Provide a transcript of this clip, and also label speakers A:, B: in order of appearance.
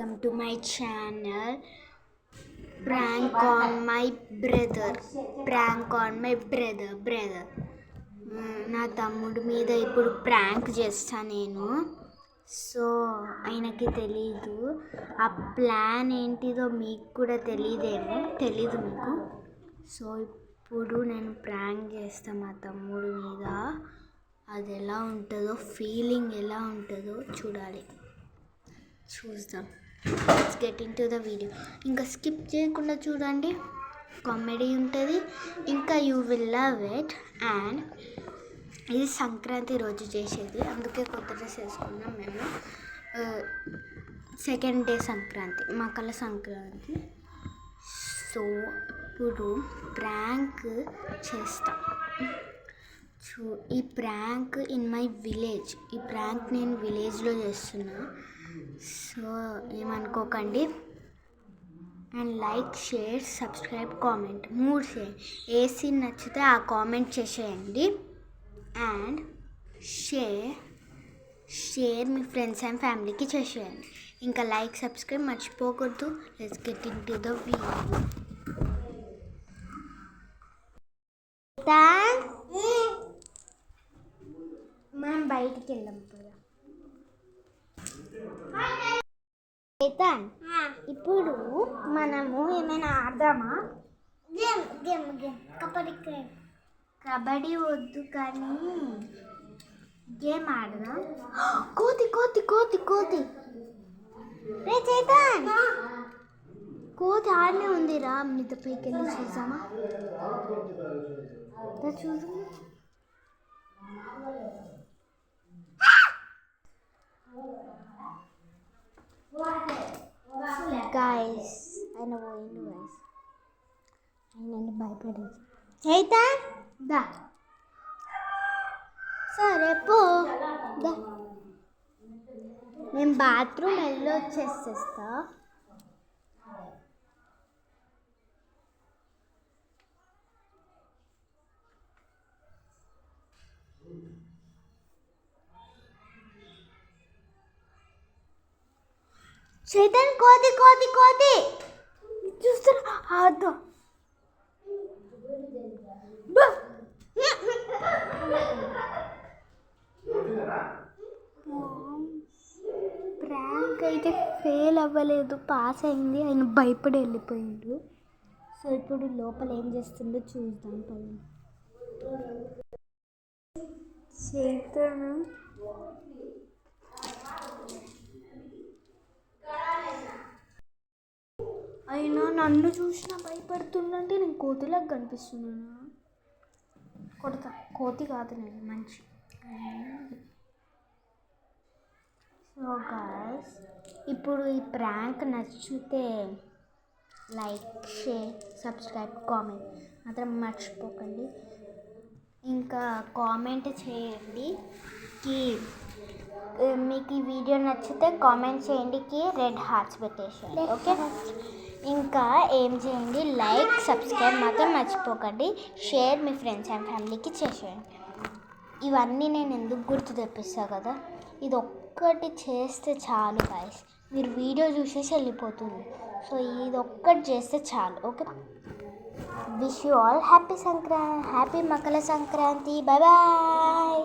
A: Welcome to my channel. Prank on my brother. నా తమ్ముడి మీద ఇప్పుడు ప్రాంక్ చేస్తా నేను. సో ఆయనకి తెలీదు, ఆ ప్లాన్ ఏంటిదో మీకు కూడా తెలీదు మీకు. సో ఇప్పుడు నేను ప్రాంక్ చేస్తాను మా తమ్ముడి మీద. అది ఎలా ఉంటుందో, ఫీలింగ్ ఎలా ఉంటుందో చూద్దాం. Let's get in to the video. ఇంకా స్కిప్ చేయకుండా చూడండి, కామెడీ ఉంటుంది, ఇంకా you will love it. And ఇది సంక్రాంతి రోజు చేసేది, అందుకే కొత్త డ్రెస్ వేసుకున్నాం మేము. Second day Sankranti, Makar Sankranti. So ఇప్పుడు ప్రాంక్ చేస్తాం. ఈ ప్రాంక్ ఇన్ మై విలేజ్. ఈ ప్రాంక్ నేను విలేజ్లో చేస్తున్నా. సో ఏమనుకోకండి. And like, share, subscribe, comment 3 చేయండి. ఏ సీన్ నచ్చితే ఆ కామెంట్ చేసేయండి. And share me friends and ఫ్యామిలీకి చేసేయండి. ఇంకా లైక్, సబ్స్క్రైబ్ మర్చిపోకూడదు. Let's get in to the video. మనం బయటికి వెళ్ళాం ఇప్పుడు మనము ఏమైనా ఆడదామా? కబడ్డీ వద్దు కానీ గేమ్ ఆడదాం. కోతి రే చేతన్, కోతి ఆడనే ఉందిరా. మిగతా పైకి వెళ్ళి చూసామా? చూద్దాం. గాయస్ ఆయన పోయిండు. ఆయనని భయపడేది. చైతన్ దా, సరే పో దా. నేను బాత్రూమ్ వెళ్ళి వచ్చేసేస్తా. చైతన్ కోతి చూస్తున్నా. అదో ప్రాంక్ అయితే ఫెయిల్ అవ్వలేదు, పాస్ అయింది. ఆయన భయపడి వెళ్ళిపోయిండు. సో ఇప్పుడు లోపల ఏం చేస్తుండో చూద్దాం. చైతన్ అయినా నన్ను చూసినా భయపడుతుందంటే నేను కోతిలాగా కనిపిస్తున్నాను. కొడతా. కోతి కాదు నేను, మంచి. సో గాయ్స్, ఇప్పుడు ఈ ప్రాంక్ నచ్చితే లైక్, షేర్, సబ్స్క్రైబ్, కామెంట్ మాత్రం మర్చిపోకండి. ఇంకా కామెంట్ చేయండి మీకు ఈ వీడియో నచ్చితే కామెంట్ చేయండి, రెడ్ హార్ట్స్ పెట్టేసేయండి. ఓకే, ఇంకా ఏం చేయండి, లైక్, సబ్స్క్రైబ్ మాత్రం మర్చిపోకండి. షేర్ మీ ఫ్రెండ్స్ అండ్ ఫ్యామిలీకి చేసేయండి. ఇవన్నీ నేను ఎందుకు గుర్తు తెప్పిస్తాను కదా, ఇది ఒక్కటి చేస్తే చాలు గాయ్స్. మీరు వీడియో చూసేసి వెళ్ళిపోతుంది. సో ఇది ఒక్కటి చేస్తే చాలు. Okay, wish you all happy Makar Sankranti. Bye.